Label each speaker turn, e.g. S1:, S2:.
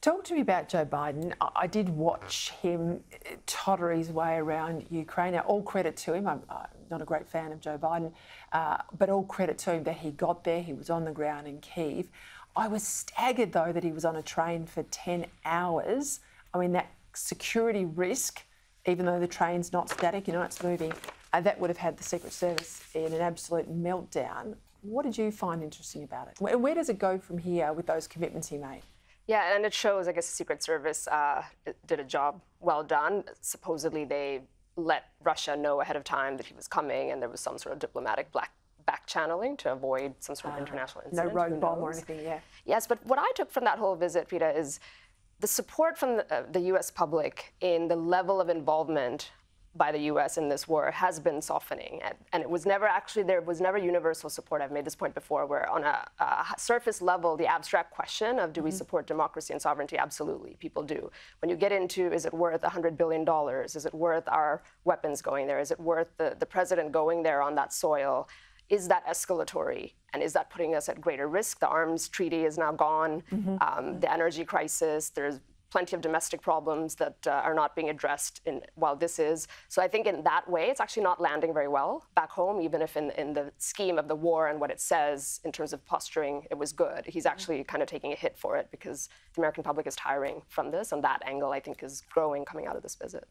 S1: Talk to me about Joe Biden. I did watch him totter his way around Ukraine. Now, all credit to him. I'm not a great fan of Joe Biden, but all credit to him that he got there. He was on the ground in Kyiv. I was staggered, though, that he was on a train for 10 hours. I mean, that security risk, even though the train's not static, it's moving, that would have had the Secret Service in an absolute meltdown. What did you find interesting about it? Where does it go from here with those commitments he made?
S2: Yeah, and it shows, I guess, the Secret Service did a job well done. Supposedly, they let Russia know ahead of time that he was coming, and there was some sort of diplomatic back channeling to avoid some sort of international incident.
S1: No road bomb or anything, yeah.
S2: Yes, but what I took from that whole visit, Peta, is the support from the U.S. public in the level of involvement by the U.S. in this war has been softening. And it was never there was never universal support. I've made this point before, where on a surface level, the abstract question of do we support democracy and sovereignty? Absolutely, people do. When you get into, is it worth $100 billion? Is it worth our weapons going there? Is it worth the president going there on that soil? Is that escalatory? And is that putting us at greater risk? The arms treaty is now gone. The energy crisis, there's plenty of domestic problems that are not being addressed while this is. So I think in that way, it's actually not landing very well back home, even if in the scheme of the war and what it says in terms of posturing, it was good. He's actually kind of taking a hit for it because the American public is tiring from this, and that angle, I think, is growing coming out of this visit.